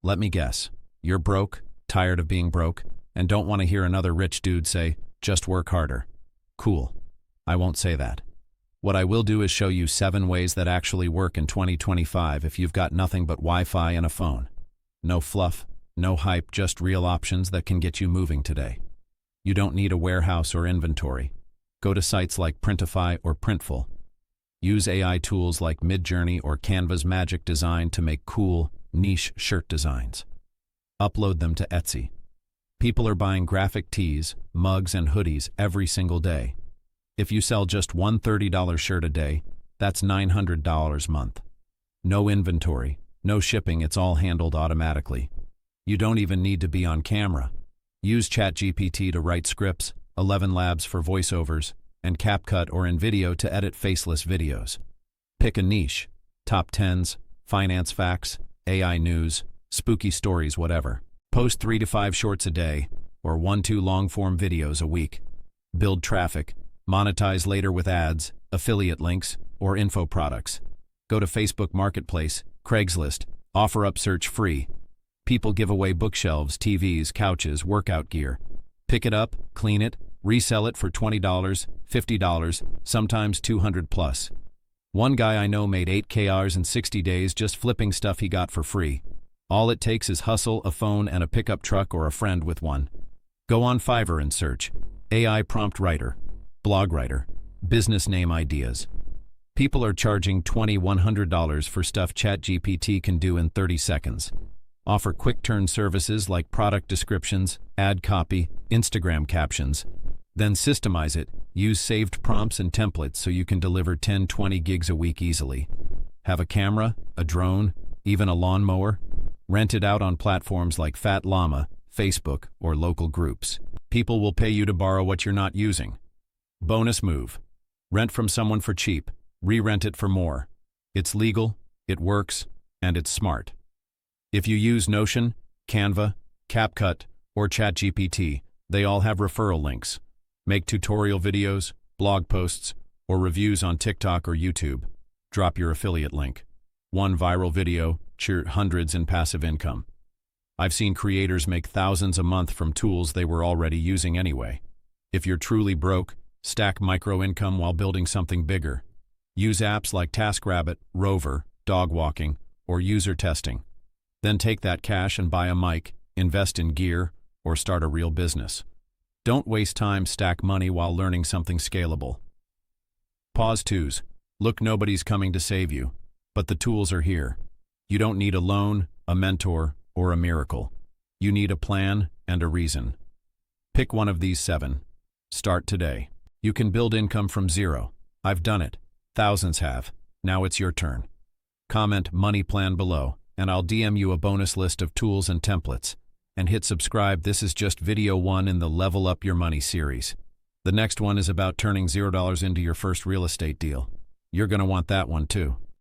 Let me guess. You're broke, tired of being broke, and don't want to hear another rich dude say, just work harder. Cool. I won't say that. What I will do is show you 7 ways that actually work in 2025 if you've got nothing but Wi-Fi and a phone. No fluff, no hype, just real options that can get you moving today. You don't need a warehouse or inventory. Go to sites like Printify or Printful. Use AI tools like Midjourney or Canva's Magic Design to make cool, niche shirt designs. Upload them to Etsy. People are buying graphic tees, mugs, and hoodies every single day. If you sell just one $30 shirt a day, that's $900 a month. No inventory, no shipping, it's all handled automatically. You don't even need to be on camera. Use ChatGPT to write scripts, 11 Labs for voiceovers, and CapCut or InVideo to edit faceless videos. Pick a niche, top 10s, finance facts, AI news, spooky stories, whatever. Post 3 to 5 shorts a day, or 1-2 long-form videos a week. Build traffic, monetize later with ads, affiliate links, or info products. Go to Facebook Marketplace, Craigslist, offer up search free. People give away bookshelves, TVs, couches, workout gear. Pick it up, clean it, resell it for $20, $50, sometimes $200 plus. One guy I know made 8K in 60 days just flipping stuff he got for free. All it takes is hustle, a phone, and a pickup truck or a friend with one. Go on Fiverr and search AI prompt writer, blog writer, business name ideas. People are charging $20, $100 for stuff ChatGPT can do in 30 seconds. Offer quick-turn services like product descriptions, ad copy, Instagram captions. Then systemize it, use saved prompts and templates so you can deliver 10-20 gigs a week easily. Have a camera, a drone, even a lawnmower? Rent it out on platforms like Fat Llama, Facebook, or local groups. People will pay you to borrow what you're not using. Bonus move. Rent from someone for cheap, re-rent it for more. It's legal, it works, and it's smart. If you use Notion, Canva, CapCut, or ChatGPT, they all have referral links. Make tutorial videos, blog posts, or reviews on TikTok or YouTube. Drop your affiliate link. One viral video, cheer hundreds in passive income. I've seen creators make thousands a month from tools they were already using anyway. If you're truly broke, stack micro income while building something bigger. Use apps like TaskRabbit, Rover, dog walking, or user testing. Then take that cash and buy a mic, invest in gear, or start a real business. Don't waste time, stack money while learning something scalable. Pause 2s. Look, nobody's coming to save you, but the tools are here. You don't need a loan, a mentor, or a miracle. You need a plan and a reason. Pick one of these 7. Start today. You can build income from zero. I've done it. Thousands have. Now it's your turn. Comment money plan below, and I'll DM you a bonus list of tools and templates. And hit subscribe. This is just video 1 in the Level Up Your Money series. The next one is about turning $0 into your first real estate deal. You're going to want that one too.